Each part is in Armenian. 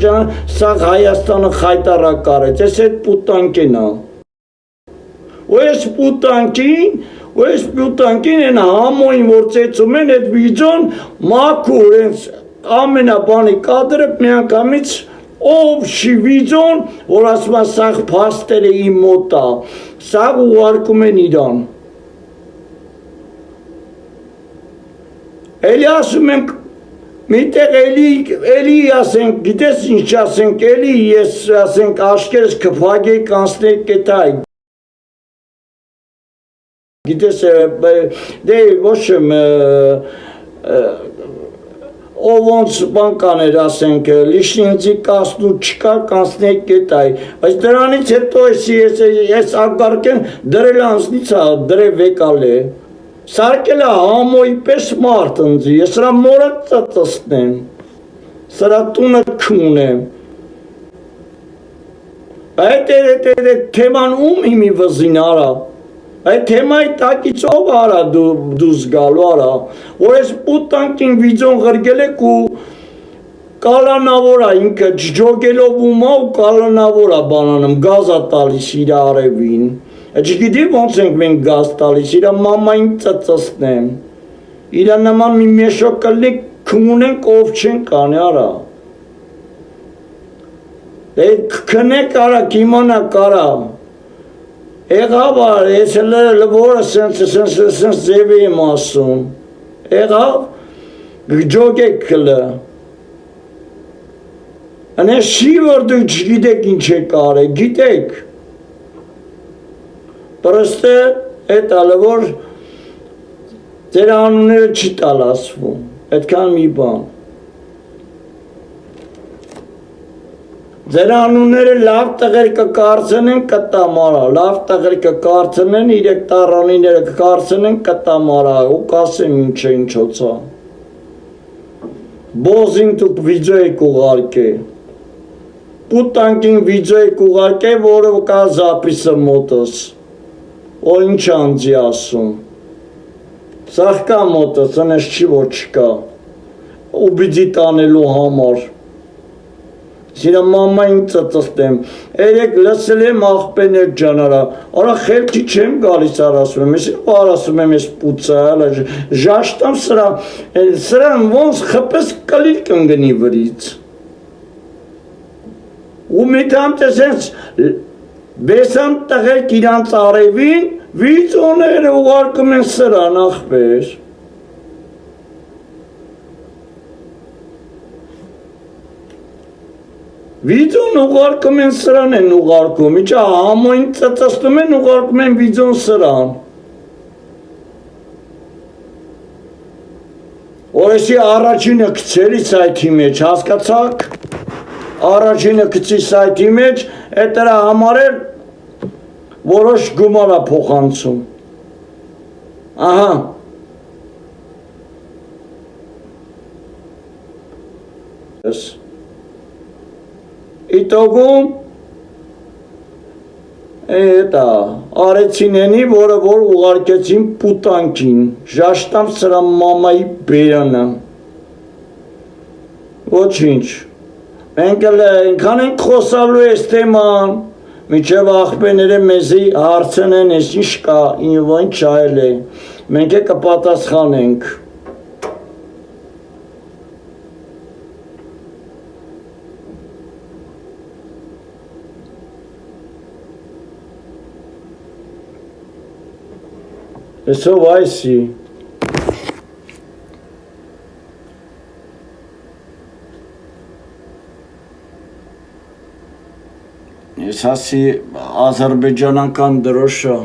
ջան, սա Հայաստանը խայտարակարեց, ես այդ պուտանքին ա։ Ու ես պուտանքին են համոյին, որ ծեցում են այդ վիդեոն մաքուր, ամենաբանի կադրը միանգամից ով շի վիդեոն, որ ասում է սաղ փաստերը իմ մոտ ա, սաղ ուղարկում են իրան։ Էլի ասում ենք, միտեղ էլի ասենք, գիտես ինչ ասենք, էլի ես ասենք աշկերս կփագեի կանցնեի կետայ։ Գիտես, դե ոչ եմ, ով ոնց բան կաներ ասենք, լիշնինձի կասնու չկար կանցնեի կետայ, բայց դրանից հետո ես ագարկեն դրել անցնից ա, դրև եկալ է, սարկել է համոյի պես մարդ ընձի, ես սրա մորը ծծստնեմ, սրա տունը քունեմ, այդ թեման ում իմի վզին արա, այդ թեմայի տակից ով արա դուզ գալու արա, որ ես պուտանքին վիդեոն ղրգել եք ու կալանավոր ա ինքը ջջոգելով ումա ու կալանավոր ա բանանում, գազ ա տալիս իր արևին, չգիտի ոնց ենք մենք գազ տալիս, իր մամային ծծստնեմ, իր նման մի մեշոկ կլնի քունենք ով չեն կանի արա, քնեք արա, կիմանա կարա, Եղավար, ես լվորը սենց ձևի եմ ասում, եղավ, գջոգեք կլը, անե շի որ դուք չգիտեք ինչ է կար է, գիտեք, պրստը էտ ալը որ ձեր անունները չի տալասվում, էտքան մի բան, ձեր անունները լավ տղեր կկարծնեն կտամարա, լավ տղեր կկարծնեն, իրեք տարանիները կկարծնեն կտամարա, ու կասեմ ինչ է ինչոցա։ Բոզին դուք վիդեո եք ուղարկե, պուտանքին վիդեո եք ուղարկե, որը կա զապիսը մոտս, ու ինչ անձի ասում, սաղ կա մոտս, ընես չի որ չկա, ու բիդի տանելու համար, Սիրա մամային ծծստեմ, երեք լսել եմ աղպեներ ջանարա, արա խելքի չեմ գալիս արասում եմ, ես արասում եմ ես պուծալ, ժաշտամ սրան ոնց խպես կլիլ կնգնի վրից։ Ու միտամ տեսենց բեսան տղեք իրանց արևին, վիդեոները ուղարկում են սրան աղպեր։ Վիդեոն ուղարկում են սրան են ուղարկում, իչա համոյին ծծստում են ուղարկում են վիդեոն սրան։ Որեսի առաջինը կցելի սայթի մեջ, հասկացակ, առաջինը կցի սայթի մեջ, էտ դրա համար էր որոշ գումարա փոխանցում։ Ահա։ Իտոգում էտա արեցինենի, որը որ ուղարկեցին պուտանքին, ժաշտամ սրա մամայի բերանը, ոչինչ, մենք էլ ենքան ենք խոսալու ես թեման, միջև աղպեները մեզի հարցեն են, ես ինչ կա, ինչ այլ է, մենք է կպատասխանենք, Այսով այսի, ես հասի ազարբեջանական դրոշը,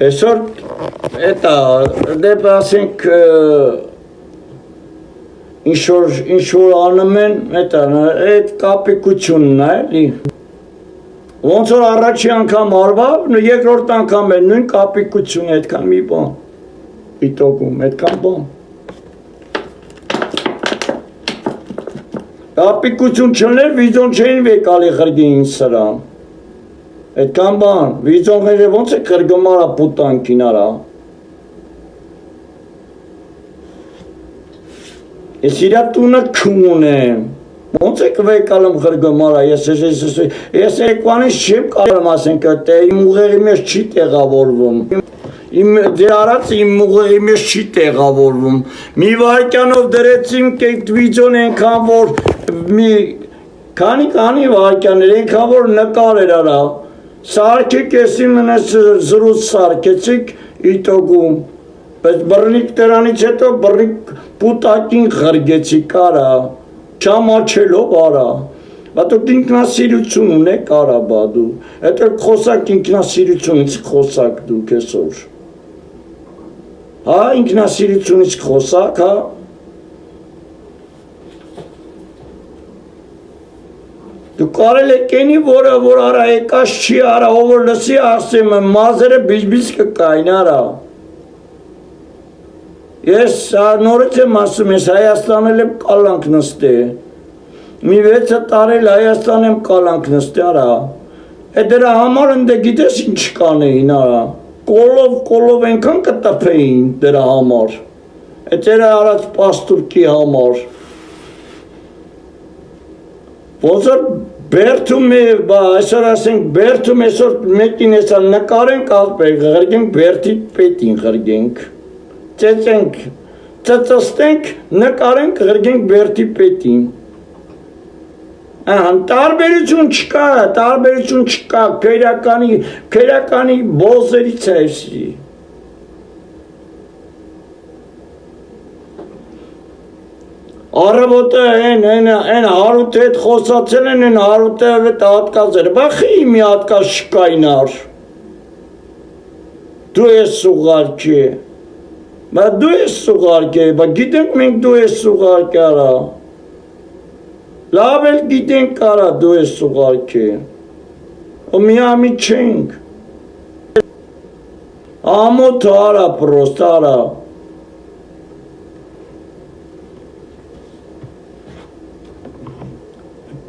այսօր էտա, դեպ ասենք, ինչ-որ անում են, այդ կապիկությունն է, էլի, ոնց որ առաջի անգամ արվավ, երկրորդ անգամ է նույն կապիկություն, այդքան մի բան, իտոգում, այդքան բան, կապիկություն չներ, վիդոն չէին վեկալի խրգին սրան, այդքան բան, վիդոնները ոնց է խրգում արա պուտանքին արա, Ես իրա տունը քունեմ։ Ոնց եք վեկալում խրգում արա, ես եկվանից չեմ կարում ասենք, իմ ուղեղի մեջ չի տեղավորվում, դեր արած իմ ուղեղի մեջ չի տեղավորվում, մի վարկյանով դրեցինք այդ վիդյոն ենքան, որ քանի վարկյաներ ենքան, որ նկար էր արա, սարքեք եսի մնես զրուց սարքեցիք իտոգում, բայց բռնիկ դրանից հետո բռնիկ պուտակին խրգեցիք արա, չամաչելով արա, բատուք ինքնասիրություն ունեք արա բադու, հետ էլ խոսակ ինքնասիրությունից խոսակ դուք էսոր, հա ինքնասիրությունից խոսակ, հա, դու կարել եք ենի, որ արա եկաշ չի արա, ով որ լսի ասեմ, մազերը բիժբիզ կկայն արա, ես նորից եմ ասում, ես Հայաստանել եմ կալանք նստե, մի 6 տարել Հայաստան եմ կալանք նստե արա, դրա համար ընդե գիտես ինչ կանեին արա, կոլով ենքան կտպեին դրա համար, դրա արած պաստուրկի համար, ոնցոր բերթում է, այսօր ասենք բերթում այսօր մեկին եսա նկարենք ալպեք, ғրգենք բերթի պետին ғրգենք, ծեցենք, ծծստենք, նկարենք, ғրգենք բերթի պետին, տարբերություն չկա, քերականի բոզերից է էսի, առավոտը են հարութը հետ խոսացել են հարութը հետ հատկազեր, բախի մի հատկaz չկայնար, դու ես սուղարկի, դու ես սուղարկի, գիտենք մենք դու ես սուղարկի արա, լավ էլ գիտենք արա դու ես սուղարկի, միամի չենք, ամոթ արա պրոստ արա,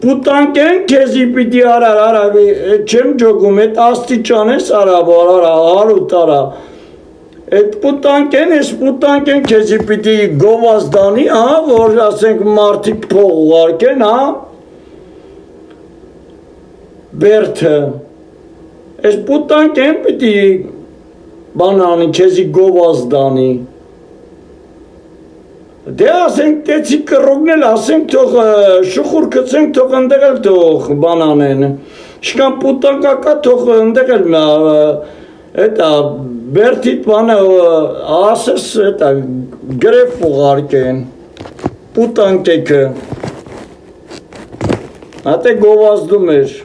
պուտանք են քեզի պիտի արա, չեմ ջոգում, էտ աստիճան ես արա, որ արա, հարութ արա, Այդ պուտանք են քեզի պիտի գովազդանի, հա, որ ասենք մարդիկ փող ուղարկեն, հա, բերթը, այս պուտանք են պիտի բանանի, քեզի գովազդանի, դե ասենք տեցի կռոգնել, ասենք թող շուխուր կծենք, թող ընդեղ էլ թող բանանեն, շկան պուտանկակա թող ընդեղ էլ բերթիտ բանը ասես գրեվ ուղարկեն, պուտանքեքը, հատե գովազդում էր,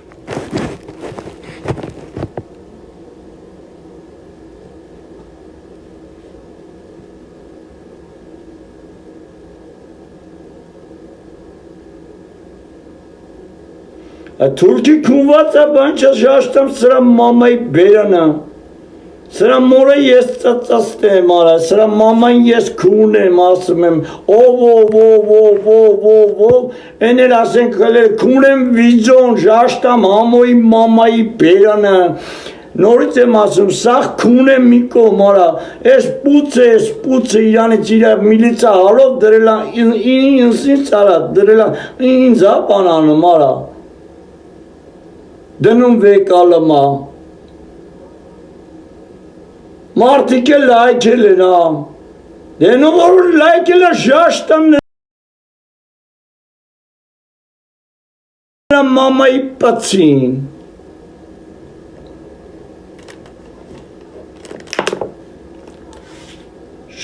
Թուրքի քունված է բանչը շաշտամ սրա մամայի բերանա, սրա մորը ես ծծաստեմ արա, սրա մամային ես քուն եմ ասում եմ, են էլ ասենք քուն եմ վիզոն շաշտամ համոյի մամայի բերանը, նորից եմ ասում, սաղ քուն եմ մի կողմ արա, ես պուծը իրանից իրա միլիցա հալով դրելա, ինձ արա, դրելա, ինձ ապանանում արա, դնում վեկալմա, մարդիկ է լայքել են, դենում որ լայքել է շաշտան մամայի պացին,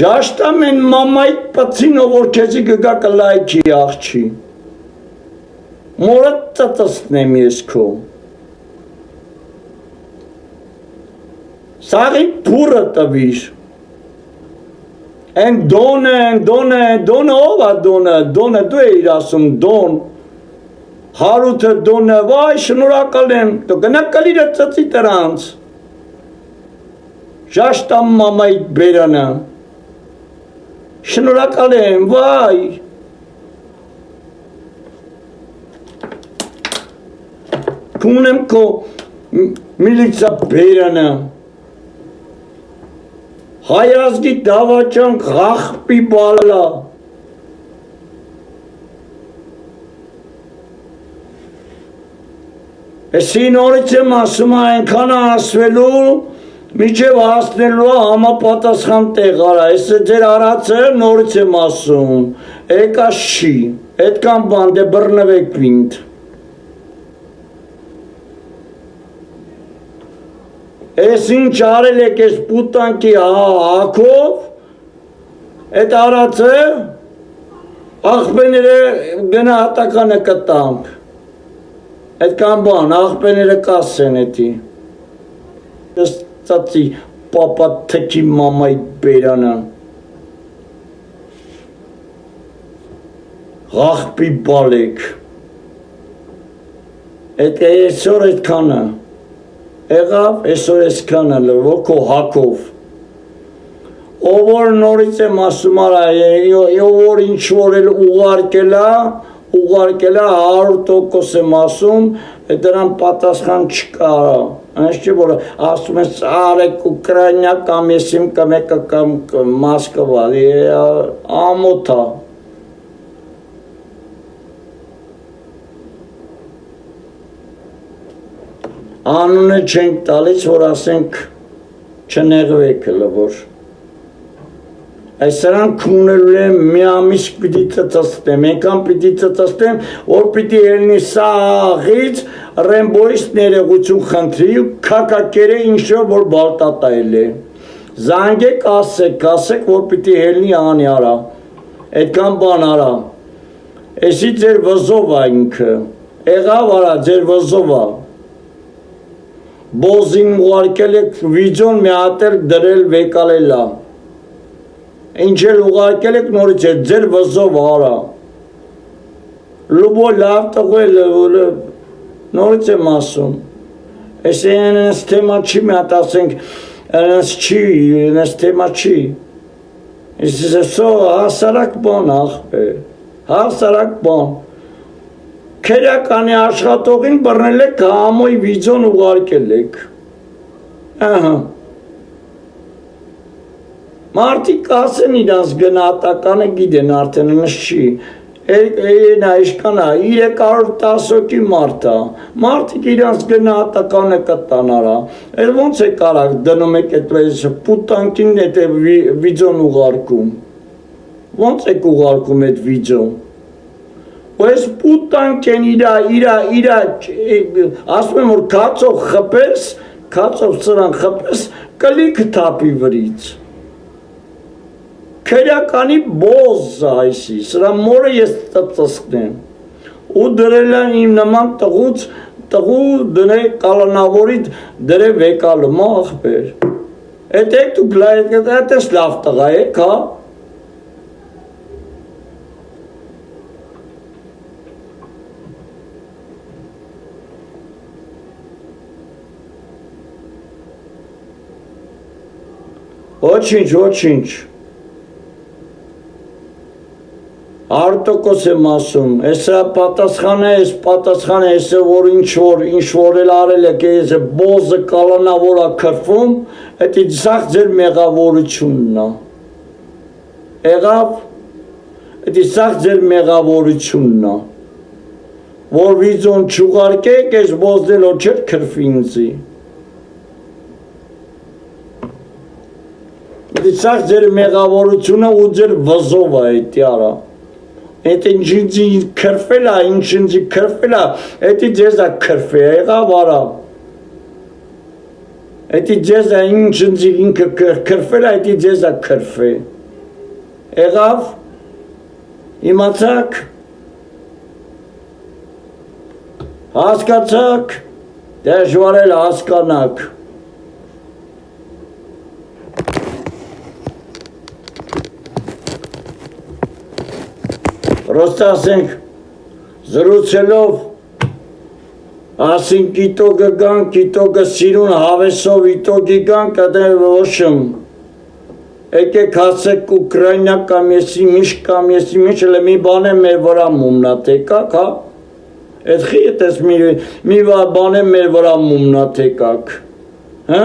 շաշտամ են մամայի պացին, որ քեզի գգա կլայքի աղջի, մորը ծծստնեմ ես քո, Սաղի պուրը տվիր, են դոնը ով է դոնը դու էիր ասում դոն, հարութը դոնը, վայ շնորակալ եմ, դու գնա կլիրը ծծի տրանց, շաշտամ մամայի բերանը, շնորակալ եմ, վայ, քուն եմ քո միլիցա բերանը, Հայազգի դավաճան խախպի բալա, Էսի նորից եմ ասում այնքան ասվելու միջև հասնելու համապատասխան տեղ արա, էսը ձեր արածը նորից եմ ասում, եկած չի, այդքան բան դե բռնվեք ինձ։ Էս ինչ արել եք էս պուտանքի հակով, այդ արածը աղբեները գնահատականը կտանք, այդքան բան աղբեները կասեն էդի, ծածի պապա թքի մամայի բերանը, աղբի բալեք, այդ այսօր այդքանը, եղավ այսօր այսքանը լվո քո հակով, ով որ նորից եմ ասում արա, ով որ ինչ-որ էլ ուղարկելա 100% եմ ասում, դրան պատասխան չկա, այնպես չէ որ ասում ես արեք Ուկրաինա կամ եսիմ կմեկը կամ Մոսկվա, ամոթա։ Անունը չենք տալիս, որ ասենք չնեղվեք լվոր։ Այս սրանք ունելու եմ մի ամիս պիտի ծծստեմ, եկան պիտի ծծստեմ, որ պիտի ելնի սաղից ռեմբոյից ներեղություն խնդրի ու կակակերը ինչ-որ որ բալտատայել է։ Զանգեք ասեք, որ պիտի ելնի անի արա, այդքան բան արա, էսի ձեր վզովա ինքը, եղավ արա ձեր վզովա, բոզին ուղարկել եք վիդյոն մի հատել դրել վեկալելա, ինչ էլ ուղարկել եք նորից է ձեր վզով արա, լուբո լավ տղել նորից եմ ասում, ես ենս թեմա չի մի հատ ասենք, ենս թեմա չի, ես սո հասարակ բան աղբե, հասարակ բան, քերականի աշխատողին բռնել եք համոյ վիդյոն ուղարկել եք, մարդիկ ասեն իրանց գնահատականը գիտեն արդեն ինձ չի, Էնա իշկանա 310 հոգի մարդա, մարդիկ իրանց գնահատականը կտան արա, էլ ոնց է կարակ դնում եք այդպես պուտանքին այդ վիդյոն ուղարկում, ոնց եք ուղարկում այդ վիդյոն, ու այս պուտանք են իրա, ասում եմ որ կացով սրան խպես, կլիք թապի վրից, քերականի բոզ այսի, սրա մորը ես ծծկնեմ, ու դրել են իմ նման տղու դնե կալանավորիտ դրե վեկալը աղբեր, էդ եք դուք այդ ես լավ տղա եք, հա, ոչինչ, Արտոկոս եմ ասում, էսա պատասխանը, էսը որ ինչ-որ էլ արել եք, էսը բոզը կալանավորա կրվում, էդի ձախ ձեր մեղավորությունն է, եղավ, էդի ձախ ձեր մեղավորությունն է, որ վիդյոն չուղարկեք, ես բոզդելով չեր կրվի ինձի, էդի ձախ ձեր մեղավորությունը ու ձեր վզով է էդի արա, Այդ ինձի կրվել է, ինձի կրվել է, էդի ձեզ է կրվել, եղավ արա, էդի ձեզ է ինձի ինքը կրվել է, էդի ձեզ է կրվել, եղավ, իմացակ, հասկացակ, դժվարել հասկանակ, Պրոստը ասենք, զրուցելով, ասին կիտոգը գան, կիտոգը սիրուն հավեսով իտոգի գան, կդեն ոշմ, եկեք հասեք Ուկրաինա կամ եսի միշ, էլ մի բան է մեր վրա մումնա տեկակ, հա, էդ խի էտես մի բան է մեր վրա մումնա տեկակ, հա,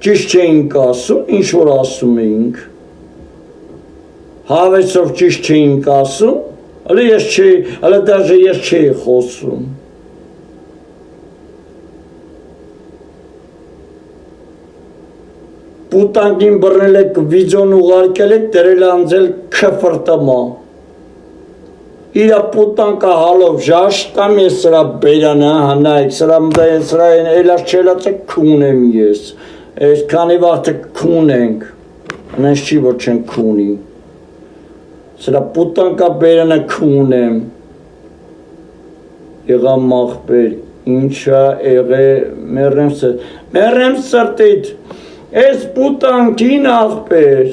ճիշտ չէինք ասում, ինչ որ ասում էինք, Հավեսով ճիշտ չէինք ասում, հլը դաժե ես չէի խոսում, Պուտանկին բռնել եք վիդեոն ուղարկել եք դրել անձել քֆրտմա իրա պուտանկա հալով ժաշտամ ես սրա բերանը հանայք սրա էլաշ չելացը քունեմ ես այս քանի վաղթը քուն ենք նենց չի որ չեն քունի սրա պուտանկա բերանը քունեմ եղա մախբեր ինչա եղե մերեմ սրտիտ Այս պուտանկին աղբեր,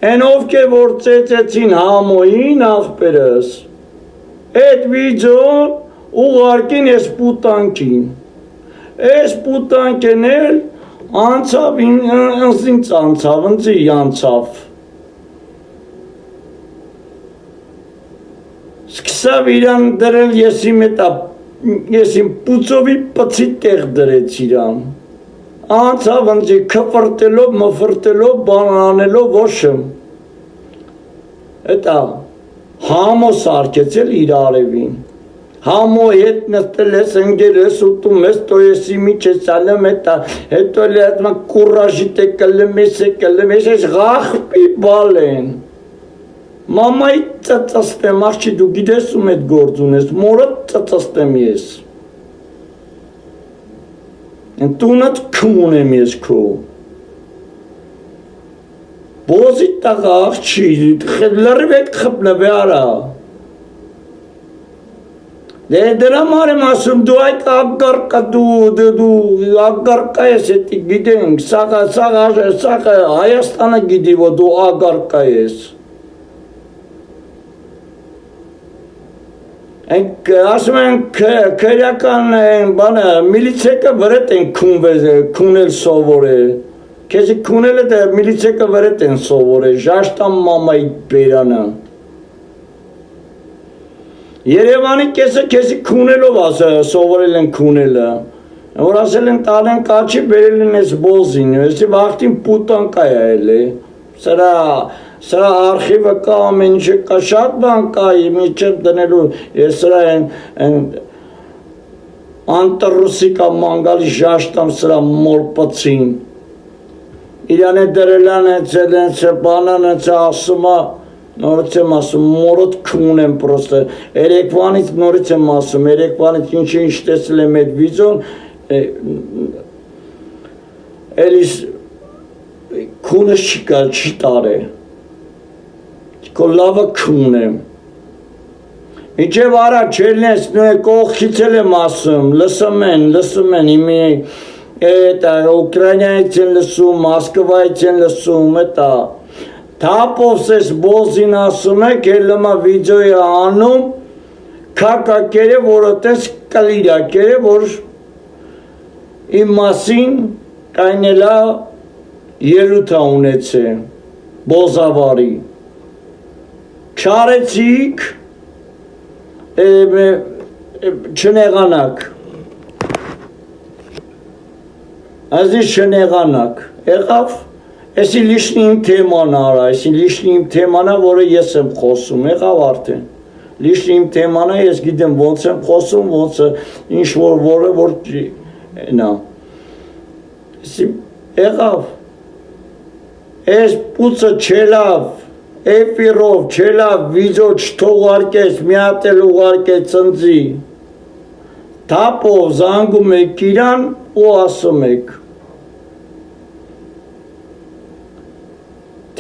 են ովքեր որ ծեծեցին համոյին աղբերս, այդ վիդեոն ուղարկին այս պուտանկին, այս պուտանկեն էլ անցավ, ինձ անցավ, ինձի անցավ, սկսավ իրան դրել եսիմ պուծովի պծի տեղ դրեց իրան, Անցավ ընձի քվրտելով, մվրտելով, բանանելով ոչմ Էտա համո սարկեցել իր արևին Համո հետ նստել ես, ընգել ես, ուտում ես, տոյեսի միչ ես ալեմ էտա Հետո էլ հետմա կուրաժիտ է կլեմ ես, ես ғախպի բալ են Մամայի ծծստեմ, աղջի դու գիտես ում էտ գործ ունես, մորդ ծծստեմ ես Տունդ քուն եմ ես քո Բոզի տաղա աղջի լրվ էտ խպնվե արա Դրա մար եմ ասում դու այդ ագարկա դու ագարկա ես էտի գիտենք սաղ Հայաստանը գիտի որ դու ագարկա ես Ասում են քերական բանը միլիցեկը վրետ են քունել սովորել Քեզի քունել է միլիցեկը վրետ են սովորել Ժաշտամ մամայի բերանը Երևանի կեսը քեզի քունելով սովորել են քունելը Որ ասել են տալեն կաչի բերել են ես բոզին Եսի վաղթին պուտանկա է էլ է Սրա արխիվը կա ամեն ինչը կա շատ բան կա միջև դնելու ես սրա անտռուսի կա մանգալի ժաշտամ սրա մորպծին իրան է դրելան էցել ենցը բանան էցը ասումա նորից եմ ասում մորոտ քուն եմ պրոստը երեկվանից նորից եմ ասում երեկվանից ինչ տեսել եմ այդ վիդեոն էլիս քունս չկա չի տար է Քո լավը քուն եմ Իջև արա չելնես կողքից էլ եմ ասում լսում են իմի Ուկրայնայից են լսում, Մոսկվայից են լսում Թապով սես բոզին ասում եք հելմա վիդեոյը անում Կակակերը որոտես կլիրակերը որ իմ մասին կայնելա ելութա ունեցե բոզավարի Չարեցիք չնեղանակ Ազի չնեղանակ Եղավ Եսի լիշնի իմ թեման արա Եսի լիշնի իմ թեմանա որը ես եմ խոսում Եղավ արդեն Լիշնի իմ թեմանա ես գիտեմ ոնց եմ խոսում ոնց ինչ որը որ նա Եղավ Ես պուցը չելավ Էպիրով չելավ վիդեո չթողարկես մի հատ էլ ուղարկեց ընձի Թապով զանգում եք իրան ու ասում եք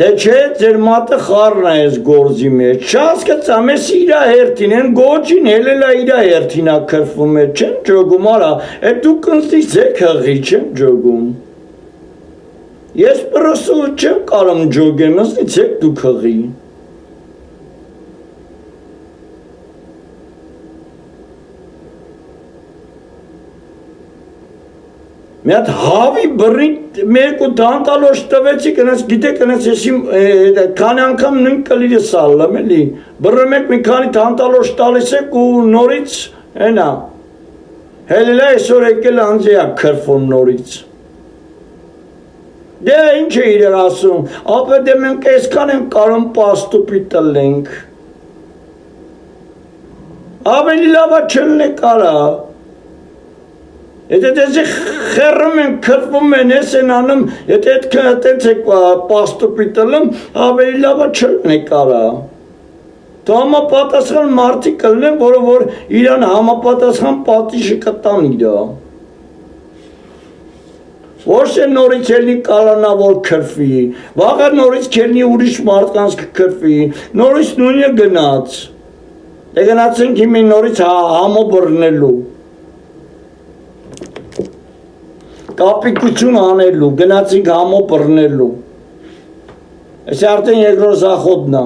Թե չէ ձեր մատը խառն է ես գործի մեջ Չհասկացամ ես իրա հերթին են գոջին հելելա իրա հերթին ա քրվում է չեն ջոգում արա Էդ դու կնստից եք հղի չեմ ջոգում Ես պրոսու չեմ կարում ջոգեմ, ըստից եք դուք հղի Մի հատ հավի բռի մերկու դանտալոշ տվեցի կնած գիտեք կնած ես իմ քանի անգամ նույն կլիրը սալլեմ էլի բռը մեկ մի քանի դանտալոշ տալիս եք ու նորից հենա հելելա այսօր եկել անձի ա քրվում նորից Դե ինչ է իրեր ասում ապա դե մենք այսքան ենք կարում պաստուպի տլենք ավելի լավա չլնե կարա Եթե դեզի խերում են, քրվում են, ես են անում, եթե այդքան եք պաստուպի տլում, ավելի լավը չլն է կարա։ Դու համապատասխան մարդիկ կլնեն, որը որ իրան համապատասխան պատիժը կտան իրա։ Ոչ է նորից ելնի կարանա, որ քրվի, վաղը նորից կելնի ուրիշ մարդկանց կքրվի, նորից նույնը գնաց։ Դե գնացենք հիմի նորից համո բռնելու, կապիկություն անելու, գնացինք համո բռնելու։ Ես արդեն երկրորդ զախոդն է։